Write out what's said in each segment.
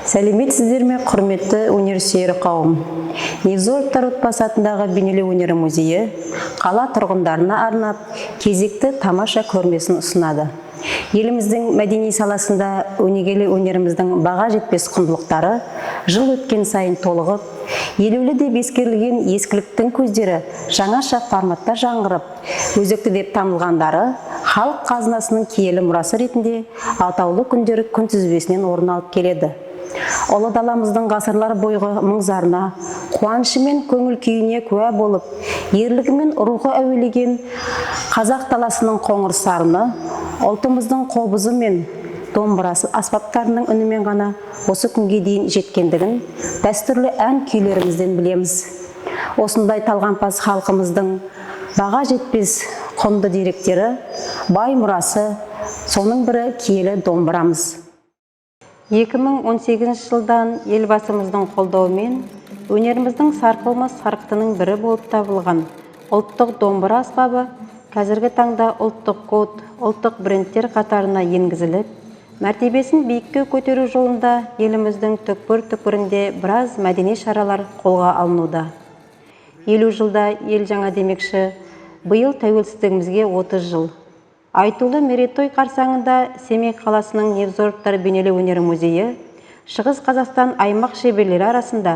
Сәлеметсіздер ме, құрметті өнерсүйер қауым. Невзоровтар отбасы атындағы бейнелеу өнері музейі қала тұрғындарына арнап кезекті тамаша көрмесін ұсынады. Еліміздің мәдени саласында өнегелі өнеріміздің баға жетпес құндылықтары жыл өткен сайын толығып, елеулі деп ескерілген ескіліктің көздері жаңаша форматта жаңғырып, өзекті деп танылғандары халық қазынасының киелі мұрасы ретінде атаулы күндері күнтізбесінен орын алып келеді. Ұлы даламыздың ғасырлар бойғы мұң-зарына, қуанышы мен көңіл күйіне куә болып, ерлігімен рухы әуелеген қазақ даласының қоңыр сарыны, ұлтымыздың қобызы мен домбырасы аспаптарының үнімен ғана осы күнге дейін жеткендігін дәстүрлі ән күйлерімізден білеміз. Осындай талғампаз халқымыздың баға жетпес құнды деректері, бай мұрасы, соның бірі киелі домбырамыз. 2018 жылдан елбасымыздың қолдауымен өнеріміздің сарқылмас сарқытының бірі болып табылған ұлттық домбыра аспабы қазіргі таңда ұлттық код, ұлттық брендтер қатарына енгізіліп, мәртебесін биікке көтеру жолында еліміздің түкпір-түкпірінде біраз мәдени шаралар қолға алынуда. 50 жылда ел жаңа демекші, биыл тәуелсіздігімізге 30 жыл. Айтулы мерейтой қарсаңында Семей қаласының Невзоровтар бейнелеу өнері музейі Шығыс Қазақстан аймақ шеберлері арасында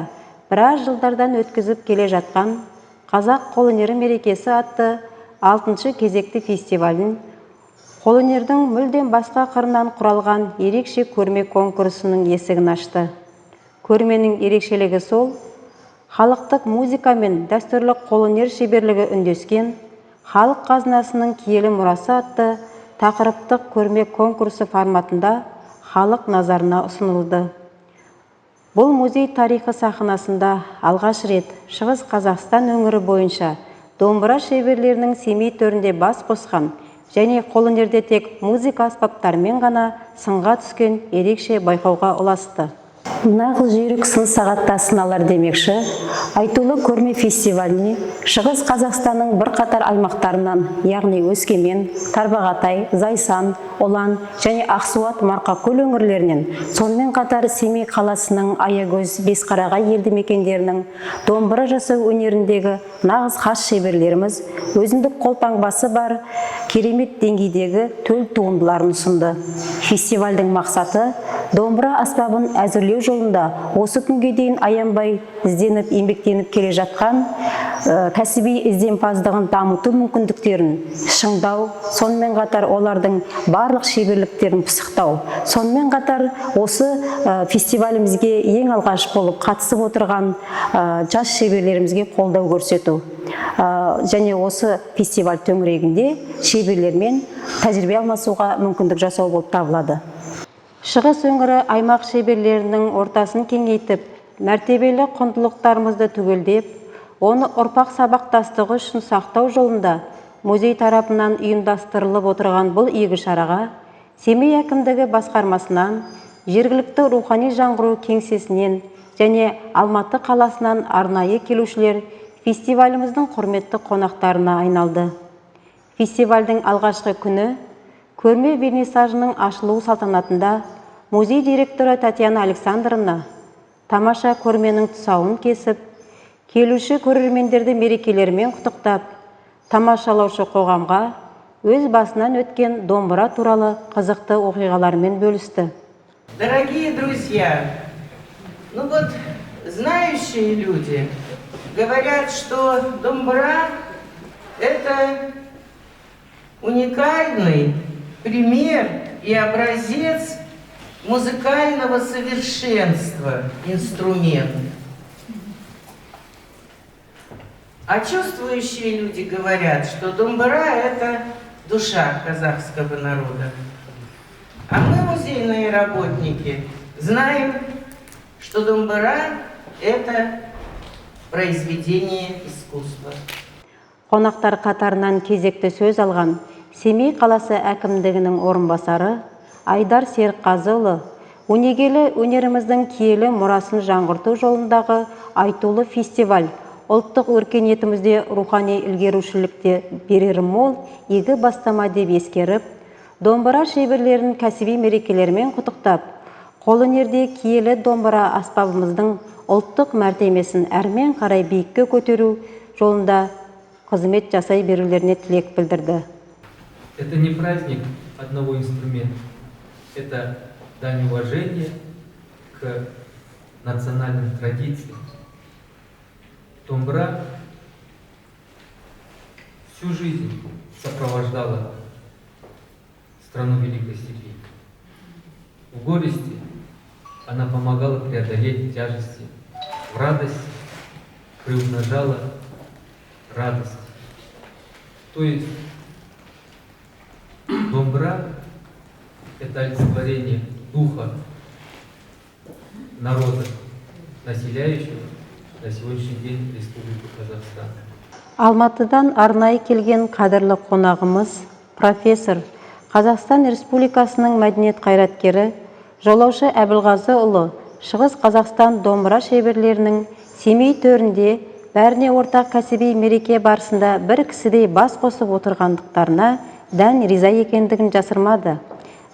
біраз жылдардан өткізіп келе жатқан Қазақ қолөнері мерекесі атты 6-шы кезекті фестивалін, қолөнердің мүлдем басқа қырынан құралған ерекше көрме конкурсының есігін ашты. Көрменің ерекшелігі сол, халықтық музыка мен дәстүрлі қолөнер шеберлігі үндескен халық қазынасының киелі мұрасы атты тақырыптық көрме конкурсы форматында халық назарына ұсынылды. Бұл музей тарихы сахнасында алғаш рет Шығыс Қазақстан өңірі бойынша домбыра шеберлерінің Семей төрінде бас қосқан және қолөнерде тек музыка аспаптарымен ғана сынға түскен ерекше байқауға ұласты. Нағыз жүйрік сын сағатта сыналар демекші, айтулы көрме фестиваліне Шығыс Қазақстанның бірқатар аймақтарынан, яғни Өскемен, Тарбағатай, Зайсан, Ұлан және Ақсуат, Марқакөл өңірлерінен, сонымен қатар Семей қаласының Аягөз, Бесқарағай елді мекендерінің домбыра жасау өнеріндегі нағыз хас шеберлеріміз өзіндік қолтаңбасы бар керемет деңгейдегі төл туындыларын ұсынды. Фестивальдің мақсаты домбыра аспабын әзірлеу жолында осы күнге дейін аянбай ізденіп, еңбектеніп келе жатқан кәсіби ізденімпаздығын дамыту мүмкіндіктерін шыңдау, сонымен қатар олардың барлық шеберліктерін пысықтау. Сонымен қатар осы фестивалімізге ең алғаш болып қатысып отырған жас шеберлерімізге қолдау көрсету. Және осы фестиваль төңірегінде шеберлермен тәжірибе алмасуға мүмкіндік жасау болып табылады. Шығыс өңірі аймақ шеберлерінің ортасын кеңейтіп, мәртебелі құндылықтарымызды түгелдеп, оны ұрпақ сабақтастығы үшін сақтау жолында музей тарапынан ұйымдастырылып отырған бұл игі шараға Семей әкімдігі басқармасынан, жергілікті рухани жаңғыру кеңсесінен және Алматы қаласынан арнайы келушілер фестиваліміздің құрметті қонақтарына айналды. Фестивальдің алғашқы күні көрме вернисажының ашылу салтанатында музей директоры Татьяна Александровна тамаша көрменің тұсауын кесіп, келуші көрермендерді мерекелермен құттықтап, тамашалаушы қоғамға өз басынан өткен домбыра туралы қызықты оқиғалармен бөлісті. Дорогие друзья, знающие люди говорят, что домбыра – это уникальный пример и образец музыкального совершенства инструмента. А чувствующие люди говорят, что домбыра – это душа казахского народа. А мы, музейные работники, знаем, что домбыра – это произведение искусства. Қонақтар қатарынан кезекті сөз алған Семей қаласы әкімдігінің орынбасары Айдар Серікқазыұлы өнегелі өнеріміздің киелі мұрасын жаңғырту жолындағы айтулы фестиваль ұлттық өркениетімізде рухани ілгерушілікте берері мол игі бастама деп ескеріп, домбыра шеберлерін кәсіби мерекелермен құттықтап, қолөнерде киелі домбыра аспабымыздың ұлттық мәртемесін әрмен қарай биікке көтеру жолында қызмет жасай берулеріне тілек білдірді. Это не праздник одного инструмента, это дань уважения к национальным традициям. Домбра всю жизнь сопровождала страну Великой Степи. В горести она помогала преодолеть тяжести, в радости приумножала радость. То есть домбра – это олицетворение духа народа, населяющего на сегодняшний день Республику Казахстан. Алматыдан арнайы келген қадірлі қонағымыз, профессор, Қазақстан Республикасының мәдениет қайраткері, жолаушы Әбілғазыұлы, Шығыс Қазақстан домбыра шеберлерінің Семей төрінде бәріне ортақ кәсіби мереке барысында бір кісідей бас қосып отырғандықтарына дән риза екендігін жасырмады.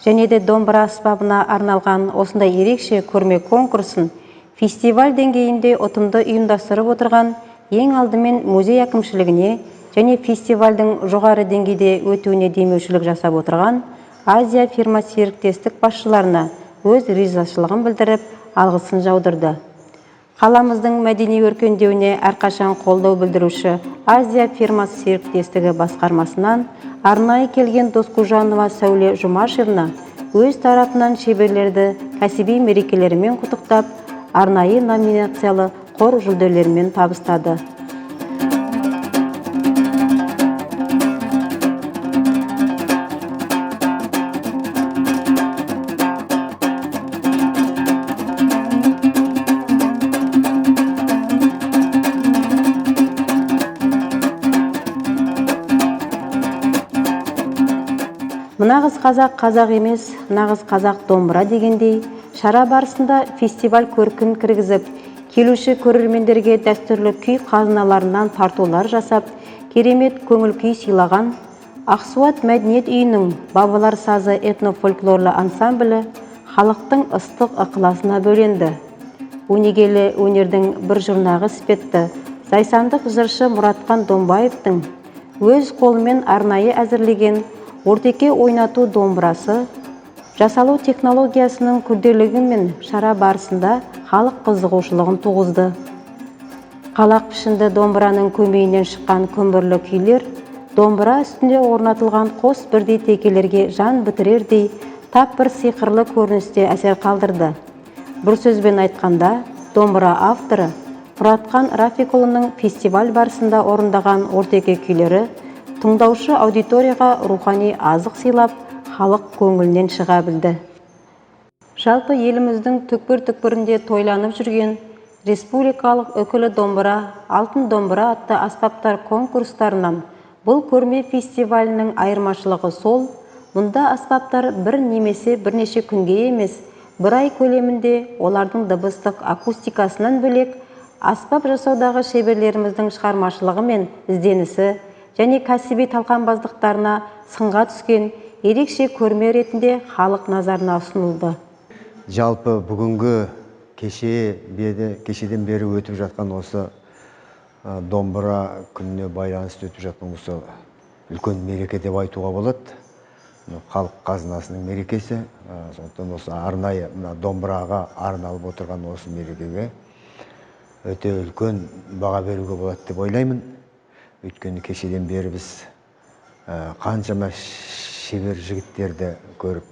Және де домбыра аспабына арналған осындай ерекше көрме конкурсын фестиваль деңгейінде ұтымды ұйымдастырып отырған ең алдымен музей әкімшілігіне және фестивальдің жоғары деңгейде өтуіне демеушілік жасап отырған Азия фирма серіктестік басшыларына өз ризашылығын білдіріп, алғысын жаудырды. Қаламыздың мәдени өркендеуіне әрқашан қолдау білдіруші Азия фирмасы серіктестігі басқармасынан арнайы келген Досқожанова Сәуле Жұмашевна өз тарапынан шеберлерді кәсіби мерекелерімен құттықтап, арнайы номинациялы қор жүлделерімен табыстады. Нағыз қазақ қазақ емес, нағыз қазақ домбыра дегендей, шара барысында фестиваль көркін кіргізіп, келуші көрермендерге дәстүрлі күй қазыналарынан тартулар жасап, керемет көңіл күй сыйлаған Ақсуат мәдениет үйінің бабалар сазы этнофольклорлы ансамблі халықтың ыстық ықыласына бөленді. Өнегелі өнердің бір жұрнағы іспетті зайсандық жыршы Мұратхан Домбаевтың өз қолымен арнайы әзірлеген ортеке ойнату домбырасы жасалу технологиясының күрделілігі мен шара барысында халық қызығушылығын туғызды. Қалақ пішінді домбыраның көмейінен шыққан күмбірлі күйлер домбыра үстінде орнатылған қос бірдей текелерге жан бітірердей тап бір сиқырлы көріністе әсер қалдырды. Бір сөзбен айтқанда, домбыра авторы Мұратхан Рафикұлының фестиваль барысында орындаған ортеке күйлері тыңдаушы аудиторияға рухани азық сыйлап, халық көңілінен шыға білді. Жалпы еліміздің түкпір-түкпірінде тойланып жүрген республикалық үкілі домбыра, алтын домбыра атты аспаптар конкурстарынан бұл көрме фестивалінің айырмашылығы сол, мұнда аспаптар бір немесе бірнеше күнге емес, бір ай көлемінде олардың дыбыстық акустикасынан бөлек аспап жасаудағы шеберлеріміздің шығармашылығы мен ізденісі және кәсіби талқанбаздықтарына сынға түскен ерекше көрме ретінде халық назарына ұсынылды. Жалпы бүгінгі кешеден бері өтіп жатқан осы домбыра күніне байланысты өтіп жатқан осы үлкен мереке деп айтуға болады. Халық қазынасының мерекесі. Сондықтан осы арнайы домбыраға арналып отырған осы мерекеге өте үлкен баға беруге болады деп ойлаймын. Өйткені кешеден бері біз қаншама шебер жігіттерді көріп,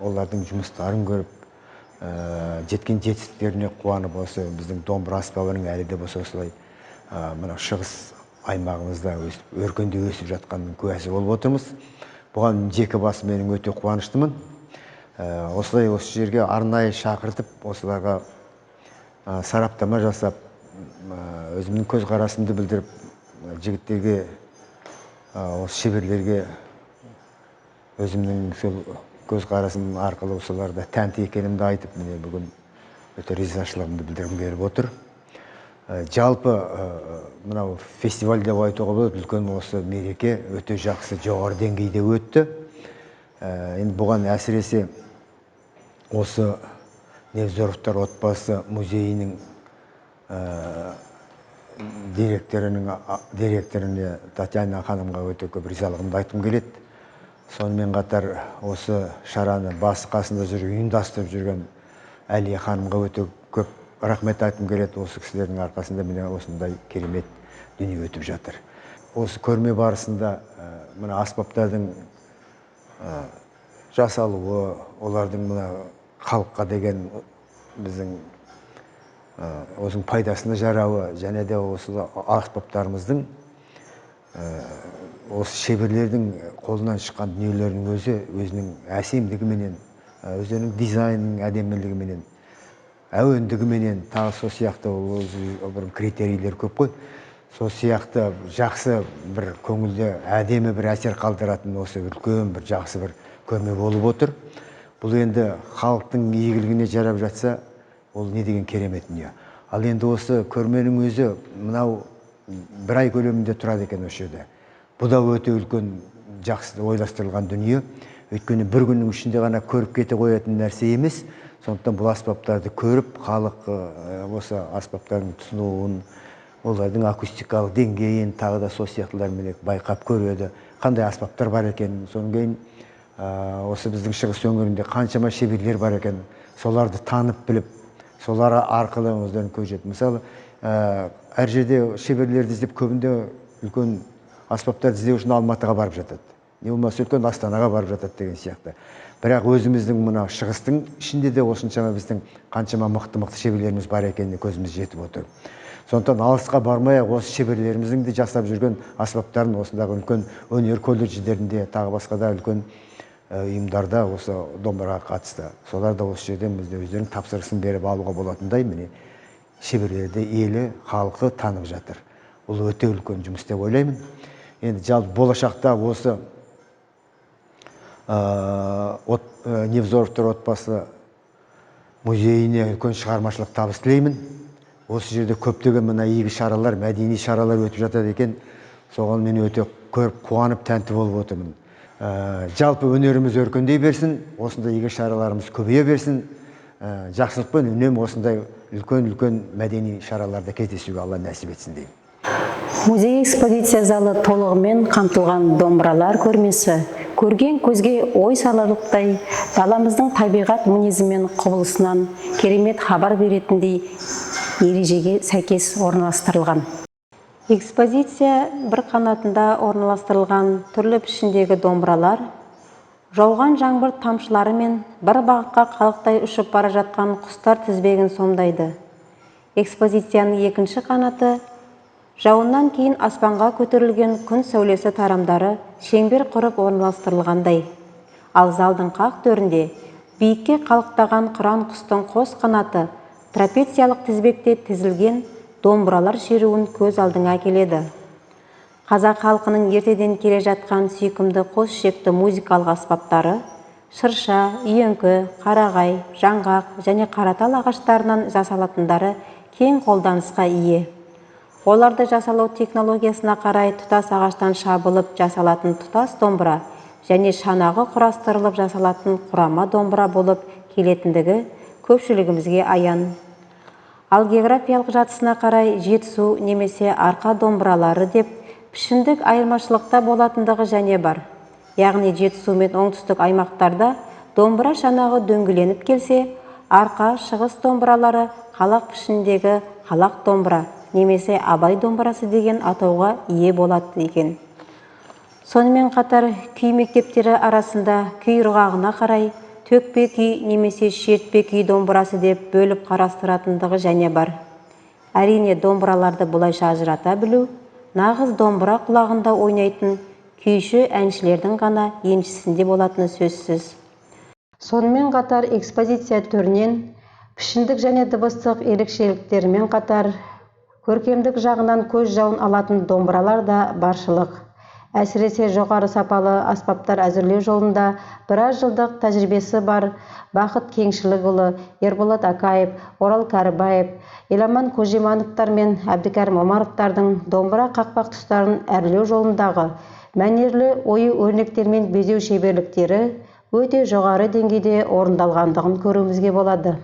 олардың жұмыстарын көріп, жеткен жетістіктеріне қуанып, осы біздің домбыра аспабының әлі де болса осылай мына шығыс аймағымызда өркендеп өсіп жатқанның куәсі болып отырмыз. Бұған жеке басым менің өте қуаныштымын. Осылай осы жерге арнайы шақыртып, осыларға сараптама жасап, өзімнің көзқарасымды білдіріп, жігіттерге, осы шеберлерге өзімнің сол көзқарасым арқылы соларда тәнті екенімді айтып, міне бүгін өте ризашылығымды білдіргім келіп отыр. Жалпы мынау фестиваль деп айтуға болады, үлкен осы мереке өте жақсы, жоғары деңгейде өтті. Енді бұған әсіресе осы Невзоровтар отбасы музейінің директоріне Татьяна ханымға өте көп ризалығымды айтқым келеді. Сонымен қатар осы шараны басы қасында жүріп, ұйымдастырып жүрген Әлия ханымға өте көп рахмет айтқым келеді. Осы кісілердің арқасында міне осындай керемет дүние өтіп жатыр. Осы көрме барысында мына аспаптардың жасалуы, олардың мына халыққа деген біздің өзінің пайдасына жарауы, және де осы аспаптарымыздың осы шеберлердің қолынан шыққан дүниелерінің өзінің әсемдігіменен, өзінің дизайнының әдемілігіменен, әуендігіменен, тағы сол сияқты бір критерийлер көп қой. Сол сияқты жақсы бір көңілде әдемі бір әсер қалдыратын осы үлкен бір жақсы бір көрме болып отыр. Бұл енді халықтың игілігіне жарап жатса, ол не деген керемет дүние. Ал енді осы көрменің өзі мынау бір ай көлемінде тұрады екен осы жерде. Бұл да өте үлкен жақсы ойластырылған дүние. Өйткені бір күннің ішінде ғана көріп кете қоятын нәрсе емес. Сондықтан бұл аспаптарды көріп, халық осы аспаптардың тұсынуын, олардың акустикалық деңгейін, тағы да сол сияқтылармен байқап көреді. Қандай аспаптар бар екен, содан кейін осы біздің шығыс өңірінде қаншама шеберлер бар екен, соларды танып біліп, солар арқылы өздерін көзет. Мысалы, әр жерде шеберлерді іздеп, көбінде үлкен аспаптарды іздеу үшін Алматыға барып жатады. Не болмаса үлкен Астанаға барып жатады деген сияқты. Бірақ өзіміздің мына шығыстың ішінде де осыншама біздің қаншама мықты шеберлеріміз бар екеніне көзіміз жетіп отыр. Сондықтан алысқа бармай, осы шеберлеріміздің де жасап жүрген аспаптарын осындағы үлкен өнер колледждерінде, тағы басқа да үлкен ұйымдарда осы домбыраға қатысты. Солар да осы жерден өздерінің тапсырысын беріп алуға болатындай, міне шеберлерді елі, халқы танып жатыр. Бұл өте үлкен жұмыс деп ойлаймын. Енді жалпы болашақта осы Невзоровтар отбасы музейіне үлкен шығармашылық табыс тілеймін. Осы жерде көптеген мына игі шаралар, мәдени шаралар өтіп жатады екен. Соған мен өте көріп, қуанып, тәнті болып отырмын. Жалпы өнеріміз өркендей берсін, осындай игі шараларымыз көбейе берсін. Жақсылықпен үнемі осындай үлкен мәдени шараларда кездесуге Алла нәсіп етсін деймін. Музей экспозиция залы толығымен қамтылған домбыралар көрмесі көрген көзге ой саларлықтай, даламыздың табиғат мінезі мен құбылысынан керемет хабар беретіндей ережеге сәйкес орналастырылған. Экспозиция бір қанатында орналастырылған түрлі пішіндегі домбыралар, жауған жаңбыр тамшылары мен бір бағытқа қалықтай ұшып бара жатқан құстар тізбегін сомдайды. Экспозицияның екінші қанаты жауыннан кейін аспанға көтерілген күн сәулесі тарамдары шеңбер құрып орналастырылғандай. Ал залдың қақ төрінде биікке қалықтаған қыран құстың қос қанаты трапециялық тізбекте тізілген домбыралар шеруін көз алдыңа келеді. Қазақ халқының ертеден келе жатқан сүйкімді қос ішекті музыкалық аспаптары шырша, үйеңкі, қарағай, жаңғақ және қаратал ағаштарынан жасалатындары кең қолданысқа ие. Оларды жасалу технологиясына қарай тұтас ағаштан шабылып жасалатын тұтас домбыра және шанағы құрастырылып жасалатын құрама домбыра болып келетіндігі көпшілігімізге аян. Ал географиялық жатысына қарай жетісу немесе арқа домбыралары деп пішіндік айырмашылықта болатындығы және бар. Яғни жетісу мен оңтүстік аймақтарда домбыра шанағы дөңгеленіп келсе, арқа шығыс домбыралары қалақ пішіндегі қалақ домбыра немесе Абай домбырасы деген атауға ие болады екен. Сонымен қатар күй мектептері арасында күй ырғағына қарай төкпе күй немесе шертпе күй домбырасы деп бөліп қарастыратындығы және бар. Әрине домбыраларды бұлайша ажырата білу нағыз домбыра құлағында ойнайтын күйші әншілердің ғана еншісінде болатыны сөзсіз. Сонымен қатар экспозиция түрінен пішіндік және дыбыстық ерекшеліктерімен қатар көркемдік жағынан көз жауын алатын домбыралар да баршылық. Әсіресе жоғары сапалы аспаптар әзірлеу жолында біраз жылдық тәжірибесі бар Бақыт Кеңшілікұлы, Ерболат Акаев, Орал Кәрібаев, Еламан Кожимановтар мен Әбдікәрім Омаровтардың домбыра қақпақ тұстарын әрлеу жолындағы мәнерлі ою өрнектермен безеу шеберліктері өте жоғары деңгейде орындалғандығын көруімізге болады.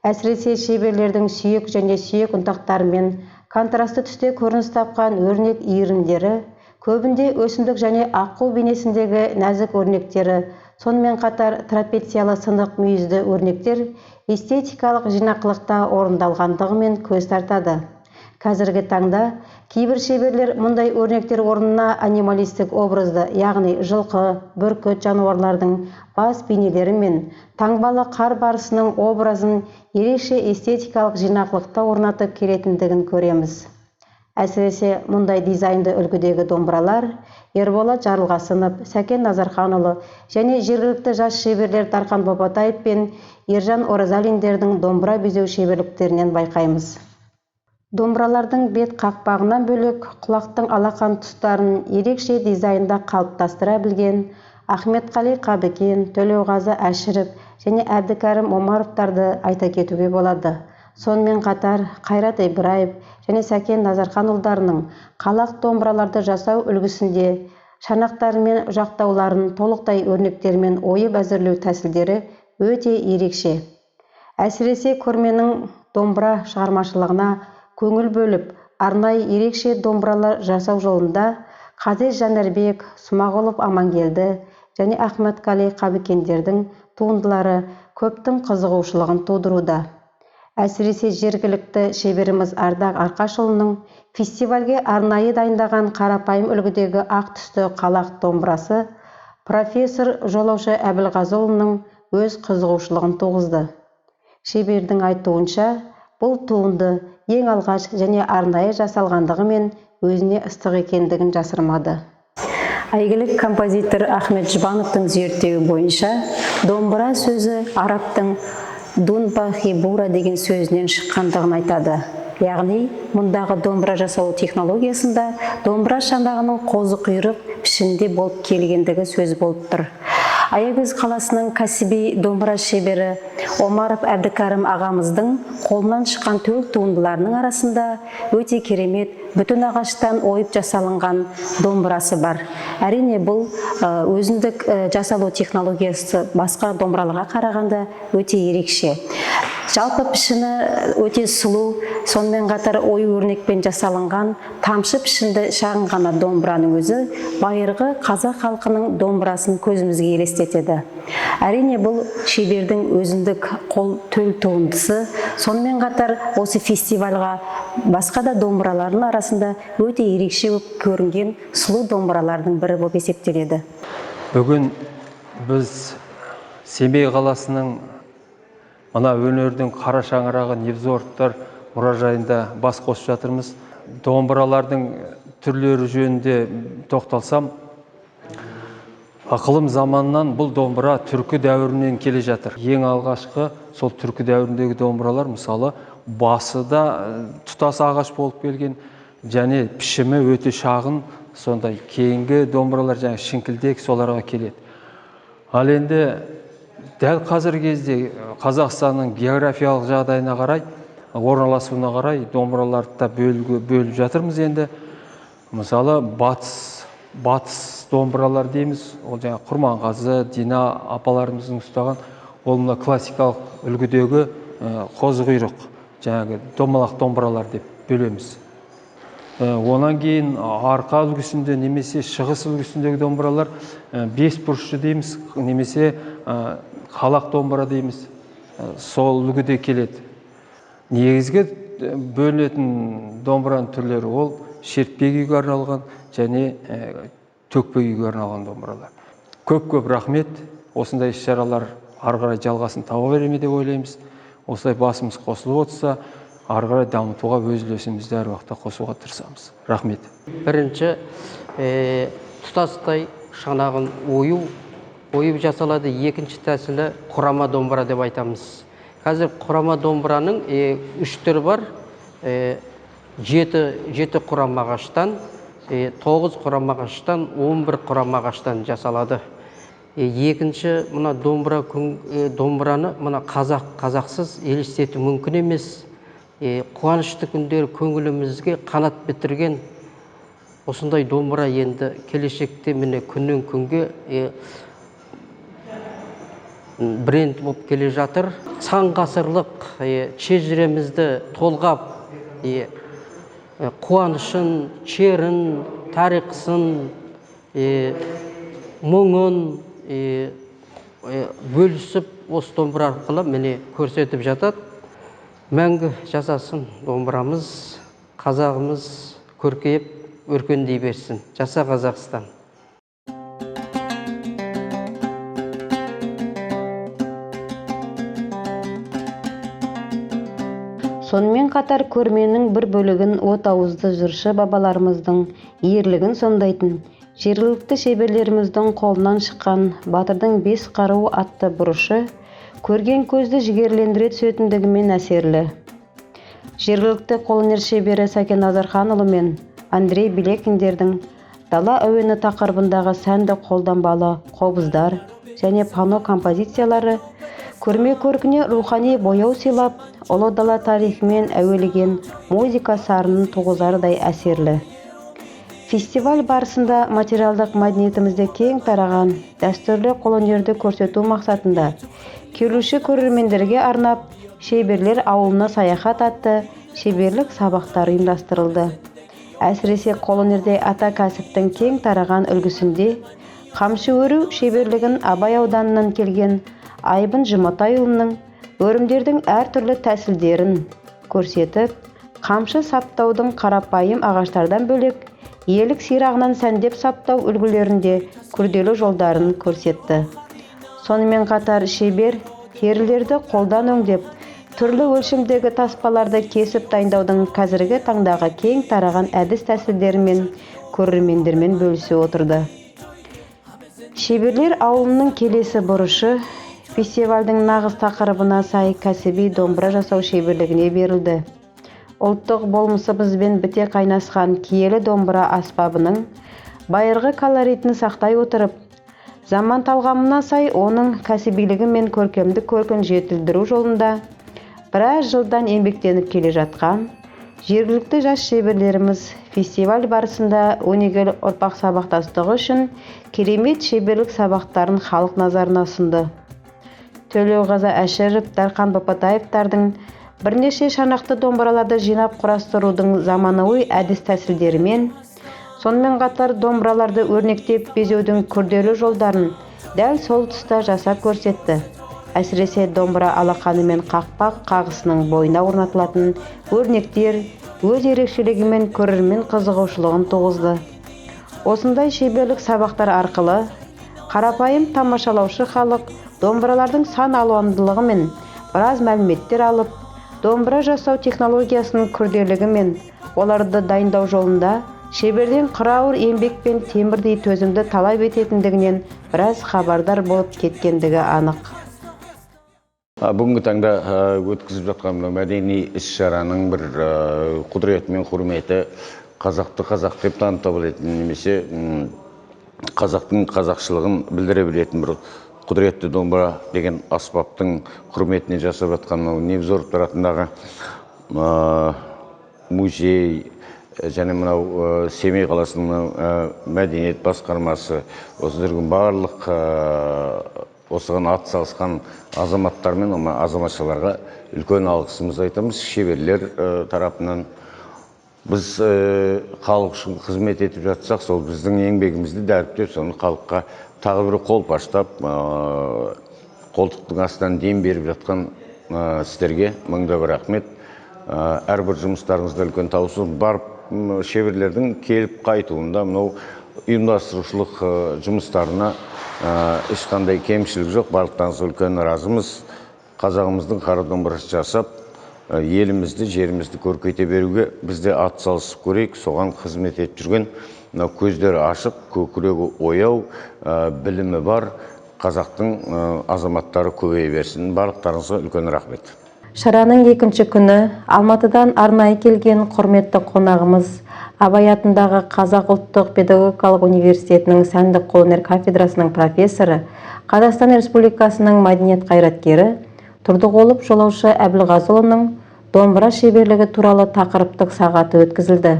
Әсіресе шеберлердің сүйек және сүйек ұнтақтарымен контрасты түсте көрініс тапқан өрнек иірімдері, көбінде өсімдік және аққу бейнесіндегі нәзік өрнектері, сонымен қатар трапециялы сынық мүйізді өрнектер эстетикалық жинақылықта орындалғандығымен көз тартады. Қазіргі таңда кейбір шеберлер мұндай өрнектер орнына анималистік образды, яғни жылқы, бүркіт жануарлардың бас бейнелері мен таңбалы қар барысының образын ерекше эстетикалық жинақылықта орнатып келетіндігін көреміз. Әсіресе мұндай дизайнды үлгідегі домбыралар Ерболат Жарылғасынов, Сәкен Назарханұлы және жергілікті жас шеберлер Дархан Бабатаев пен Ержан Оразалиндердің домбыра безеу шеберліктерінен байқаймыз. Домбыралардың бет қақпағынан бөлек құлақтың алақан тұстарын ерекше дизайнда қалыптастыра білген Ахметқали Қабыкен, Төлеуғазы Әшіров және Әбдікәрім Омаровтарды айта кетуге болады. Сонымен қатар Қайрат Ибраев және Сәкен Назарханұлдарының қалақ домбыраларды жасау үлгісінде шанақтары мен жақтауларын толықтай өрнектермен ойып әзірлеу тәсілдері өте ерекше. Әсіресе көрменің домбыра шығармашылығына көңіл бөліп, арнайы ерекше домбыралар жасау жолында Қазез Жанарбек, Смағұлов Амангелді және Ахметқали Қабыкендердің туындылары көптің қызығушылығын тудыруда. Әсіресе жергілікті шеберіміз Ардақ Арқашұлының фестивальге арнайы дайындаған қарапайым үлгідегі ақ түсті қалақ домбырасы профессор Жолаушы Әбілғазыұлының өз қызығушылығын туғызды. Шебердің айтуынша, бұл туынды ең алғаш және арнайы жасалғандығымен өзіне ыстық екендігін жасырмады. Әйгілі композитор Ахмет Жұбановтың зерттеуі бойынша, домбыра сөзі арабтың дунба хибура деген сөзінен шыққандығын айтады. Яғни, мұндағы домбыра жасау технологиясында домбыра шанағының қозы құйрық пішінде болып келгендігі сөз болып тұр. Аягөз қаласының кәсіби домбыра шебері Омаров Әбдікәрім ағамыздың қолынан шыққан төл туындыларының арасында өте керемет бүтін ағаштан ойып жасалынған домбырасы бар. Әрине бұл өзіндік жасалу технологиясы басқа домбыраларға қарағанда өте ерекше. Жалпы пішіні өте сұлу, сонымен қатар ою өрнекпен жасалынған тамшы пішінді шағын ғана домбыраның өзі байырғы қазақ халқының домбырасын көзімізге елестетеді. Әрине бұл шебердің өзіндік қол төл туындысы, сонымен қатар осы фестивальға басқа да домбыралардың арасында өте ерекше көрінген сұлу домбыралардың бірі болып есептеледі. Бүгін біз Семей қаласының мына өнердің қара шаңырағы Невзоровтар мұражайында бас қосып жатырмыз. Домбыралардың түрлері жөнінде тоқталсам, ықылым заманнан бұл домбыра түркі дәуірінен келе жатыр. Ең алғашқы сол түркі дәуіріндегі домбыралар, мысалы, басы да тұтас ағаш болып келген, және пішімі өте шағын, сондай кейінгі домбыралар жаңа шіңкілдек соларға келеді. Ал енді дәл қазір кезде Қазақстанның географиялық жағдайына қарай, орналасуына қарай домбыраларды да бөліп жатырмыз енді. Мысалы, батыс домбыралар дейміз, ол жаңа Құрманғазы, Дина апаларымыздың ұстаған, ол мына классикалық үлгідегі қозы құйрық, жаңағы домалақ домбыралар деп бөлеміз. Онан кейін арқа үлгісінде немесе шығыс үлгісіндегі домбыралар бес бұрышты дейміз, немесе қалақ домбыра дейміз, сол үлгіде келеді. Негізгі бөлінетін домбыраның түрлері ол шертпе күйге арналған және төкпе күйге арналған домбыралар. Көп рахмет. Осындай іс-шаралар ары қарай жалғасын таба бере ме деп ойлаймыз. Осылай басымыз қосылып отырса, ары қарай дамытуға өз үлесімізді әр уақытта қосуға тырысамыз. Рахмет. Бірінші, тұтастай шанағын ойып жасалады. Екінші тәсілі құрама домбыра деп айтамыз. Қазір құрама домбыраның үш түрі бар. Жеті құрама ағаштан 9 құрам ағаштан 11 құрам ағаштан жасалады. Екінші, мына домбыраны мына қазақсыз елестету мүмкін емес. Қуанышты күндер көңілімізге қанат бітірген осындай домбыра енді келешекте міне күннен күнге бренд болып келе жатыр. Сан ғасырлық шежіремізді толғап, қуанышын, шерін, тарихсын, мұңын бөлісіп, осы домбыра арқылы міне көрсетіп жатады. Мәңгі жасасын домбырамыз, қазағымыз көркейіп, өркендей берсін. Жаса Қазақстан. Сонымен қатар көрменің бір бөлігін от ауызды жыршы бабаларымыздың ерлігін сомдайтын жергілікті шеберлеріміздің қолынан шыққан Батырдың 5 қаруы атты бұрышы көрген көзді жігерлендіре түсетіндігімен әсерлі. Жергілікті қолөнер шебері Сәкен Назарханұлы мен Андрей Белекиндердің дала әуені тақырыбындағы сәнді қолданбалы қобыздар және пано композициялары көрме көркіне рухани бояу сыйлап, ұлы дала тарихымен әуелеген музыка сарынын туғызардай әсерлі. Фестиваль барысында материалдық мәдениетімізде кең тараған дәстүрлі қолөнерді көрсету мақсатында келуші көрермендерге арнап шеберлер ауылына саяхат атты шеберлік сабақтар ұйымдастырылды. Әсіресе қолөнерде ата кәсіптің кең тараған үлгісінде қамшы өру шеберлігін Абай ауданынан келген Айбын Жұматайұлының өрімдердің әртүрлі тәсілдерін көрсетіп, қамшы саптаудың қарапайым ағаштардан бөлек елік сирағынан сәндеп саптау үлгілерінде күрделі жолдарын көрсетті. Сонымен қатар шебер терілерді қолдан өңдеп, түрлі өлшемдегі таспаларды кесіп дайындаудың қазіргі таңдағы кең тараған әдіс тәсілдерімен көрермендермен бөлісе отырды. Шеберлер ауылының келесі бұрышы фестивальдің нағыз тақырыбына сай кәсіби домбыра жасау шеберлігіне берілді. Ұлттық болмысымызбен біте қайнасқан киелі домбыра аспабының байырғы колоритін сақтай отырып, заман талғамына сай оның кәсібилігі мен көркемдік көркін жетілдіру жолында біраз жылдан еңбектеніп келе жатқан жергілікті жас шеберлеріміз фестиваль барысында өнегелі ұрпақ сабақтастығы үшін керемет шеберлік сабақтарын халық назарына ұсынды. Төлеуғазы Әшіров, Дархан Бапатаевтардың бірнеше шанақты домбыраларды жинап құрастырудың заманауи әдіс тәсілдерімен, сонымен қатар домбыраларды өрнектеп безеудің күрделі жолдарын дәл сол тұста жасап көрсетті. Әсіресе домбыра алақаны мен қақпақ қағысының бойына орнатылатын өрнектер өз ерекшелігімен көрермен қызығушылығын туғызды. Осындай шеберлік сабақтар арқылы қарапайым тамашалаушы халық домбыралардың сан алуандылығы мен біраз мәліметтер алып, домбыра жасау технологиясының күрделілігі мен оларды дайындау жолында шеберден қырауыр еңбек пен темірдей төзімді талап ететіндігінен біраз хабардар болып кеткендігі анық. Бүгінгі таңда өткізіп жатқан мәдени іс-шараның бір құдіреті мен құрметі қазақты қазақ деп таныта білетін немесе қазақтың қазақшылығын білдіре білетін бір құдіретті домбыра деген аспаптың құрметіне жасап жатқан Невзоров атындағы музей және мынау Семей қаласының мәдениет басқармасы осы жүрген барлық осыған атсалысқан азаматтар мен азаматшаларға үлкен алғысымызды айтамыз. Шеберлер тарапынан біз халық үшін қызмет етіп жатсақ, сол біздің еңбегімізді дәріптеп, соны халыққа тағы бір қол паштап, қолтықтың астынан дем беріп жатқан сіздерге мыңда бір рахмет. Әрбір жұмыстарыңызда үлкен табыс бар. Шеберлердің келіп қайтуында мынау ұйымдастырушылық жұмыстарына ешқандай кемшілік жоқ. Барлықтарыңызға үлкен разымыз. Қазағымыздың қара домбырасын жасап, елімізді, жерімізді көркейте беруге бізде атсалысып көрейік. Соған қызмет етіп жүрген көздері ашық, көкірегі ояу, білімі бар қазақтың азаматтары көбейе берсін. Барлықтарыңызға үлкен рахмет. Шараның екінші күні Алматыдан арнайы келген құрметті қонағымыз Абай атындағы Қазақ ұлттық педагогикалық университетінің сәндік қолөнер кафедрасының профессоры, Қазақстан Республикасының мәдениет қайраткері Тұрдығұлов Жолаушы Әбілғазыұлының домбыра шеберлігі туралы тақырыптық сағаты өткізілді.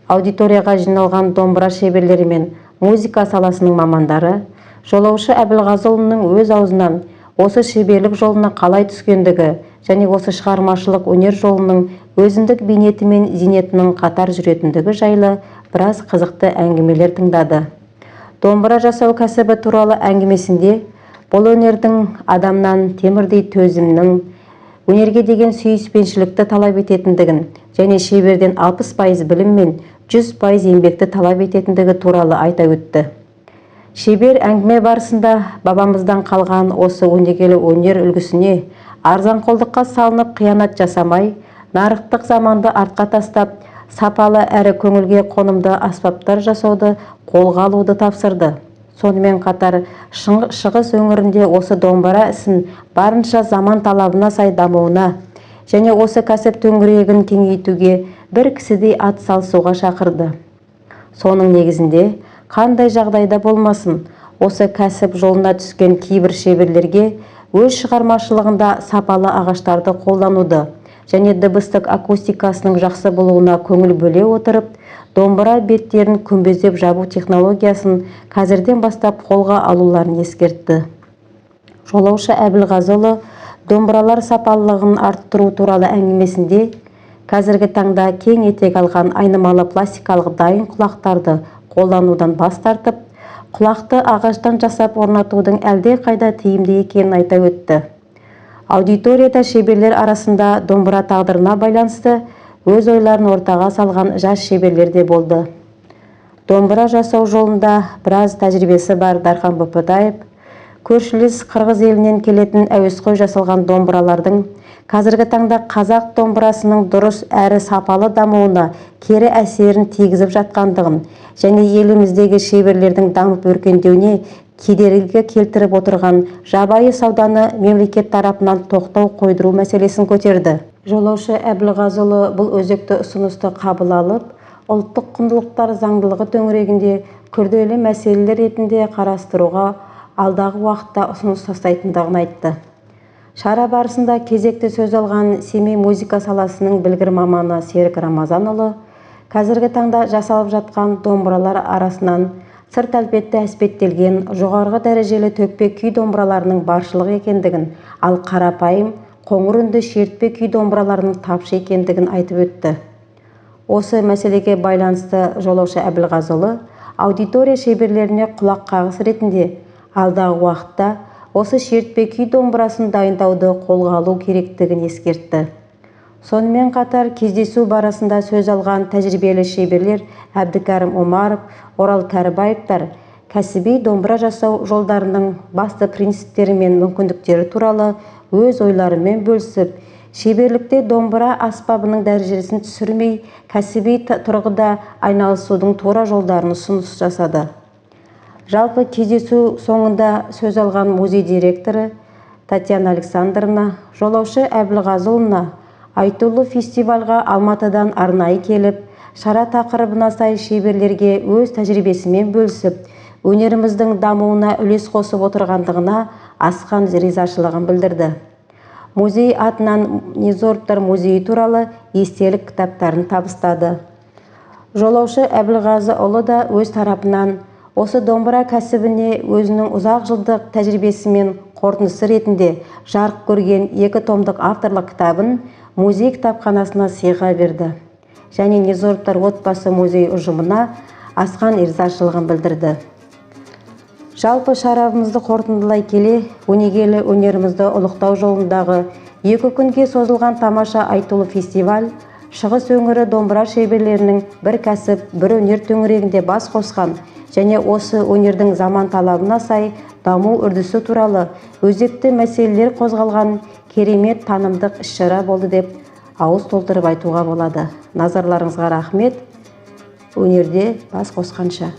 Аудиторияға жиналған домбыра шеберлері мен музыка саласының мамандары Жолаушы Әбілғазыұлының өз аузынан осы шеберлік жолына қалай түскендігі және осы шығармашылық өнер жолының өзіндік бейнеті мен зейнетінің қатар жүретіндігі жайлы біраз қызықты әңгімелер тыңдады. Домбыра жасау кәсібі туралы әңгімесінде бұл өнердің адамнан темірдей төзімнің, өнерге деген сүйіспеншілікті талап ететіндігін және шеберден 60% білім мен 100% еңбекті талап ететіндігі туралы айта өтті. Шебер әңгіме барысында бабамыздан қалған осы өнегелі өнер үлгісіне арзанқолдыққа салынып қиянат жасамай, нарықтық заманды артқа тастап, сапалы әрі көңілге қонымды аспаптар жасауды қолға алуды тапсырды. Сонымен қатар шығыс өңірінде осы домбыра ісін барынша заман талабына сай дамуына және осы кәсіп төңірегін кеңейтуге бір кісідей атсалысуға шақырды. Соның негізінде қандай жағдайда болмасын, осы кәсіп жолына түскен кейбір шеберлерге өз шығармашылығында сапалы ағаштарды қолдануды және дыбыстық акустикасының жақсы болуына көңіл бөле отырып, домбыра беттерін күмбездеп жабу технологиясын қазірден бастап қолға алуларын ескертті. Жолаушы Әбілғазыұлы домбыралар сапалылығын арттыру туралы әңгімесінде қазіргі таңда кең етек алған айнымалы пластикалық дайын құлақтарды қолданудан бас тартып, құлақты ағаштан жасап орнатудың әлде қайда тиімді екенін айта өтті. Аудиторияда шеберлер арасында домбыра тағдырына байланысты өз ойларын ортаға салған жас шеберлер де болды. Домбыра жасау жолында біраз тәжірибесі бар Дархан Бопатаев, көршілес Қырғыз елінен келетін әуесқой жасалған домбыралардың қазіргі таңда қазақ домбырасының дұрыс әрі сапалы дамуына кері әсерін тигізіп жатқандығын және еліміздегі шеберлердің дамып өркендеуіне кедергі келтіріп отырған жабайы сауданы мемлекет тарапынан тоқтау қойдыру мәселесін көтерді. Жолаушы Әбілғазыұлы бұл өзекті ұсынысты қабыл алып, ұлттық құндылықтар заңдылығы төңірегінде күрделі мәселелер ретінде қарастыруға алдағы уақытта ұсыныс тастайтындығын айтты. Шара барысында кезекті сөз алған Семей музыка саласының білгір маманы Серік Рамазанұлы қазіргі таңда жасалып жатқан домбыралар арасынан сырт әлпетті әспеттелген жоғарғы дәрежелі төкпе күй домбыраларының баршылық екендігін, ал қарапайым қоңыр үнді шертпе күй домбыраларының тапшы екендігін айтып өтті. Осы мәселеге байланысты Жолаушы Әбілғазыұлы аудитория шеберлеріне құлақ қағыс ретінде алдағы уақытта осы шертпе күй домбырасын дайындауды қолға алу керектігін ескертті. Сонымен қатар кездесу барысында сөз алған тәжірибелі шеберлер Әбдікәрім Омаров, Орал Кәрібаевтар кәсіби домбыра жасау жолдарының басты принциптері мен мүмкіндіктері туралы өз ойларымен бөлісіп, шеберлікте домбыра аспабының дәрежесін түсірмей, кәсіби тұрғыда айналысудың тура жолдарын ұсыныс жасады. Жалпы кездесу соңында сөз алған музей директоры Татьяна Александровна Жолаушы Әбілғазыұлына айтулы фестивальға Алматыдан арнайы келіп, шара тақырыбына сай шеберлерге өз тәжірибесімен бөлісіп, өнеріміздің дамуына үлес қосып отырғандығына асқан ризашылығын білдірді. Музей атынан Низорубтар музейі туралы естелік кітаптарын табыстады. Жолаушы Әбілғазыұлы да өз тарапынан осы домбыра кәсібіне өзінің ұзақ жылдық тәжірибесімен қорытындысы ретінде жарық көрген 2 томдық авторлық кітабын музей кітапханасына сыйға берді және Низорубтар отбасы музей ұжымына асқан ризашылығын білдірді. Жалпы шарамызды қорытындылай келе, өнегелі өнерімізді ұлықтау жолындағы 2 күнге созылған тамаша айтулы фестиваль Шығыс өңірі домбыра шеберлерінің бір кәсіп, бір өнер төңірегінде бас қосқан және осы өнердің заман талабына сай даму үрдісі туралы өзекті мәселелер қозғалған керемет танымдық іс-шара болды деп ауыз толтырып айтуға болады. Назарларыңызға рахмет. Өнерде бас қосқанша.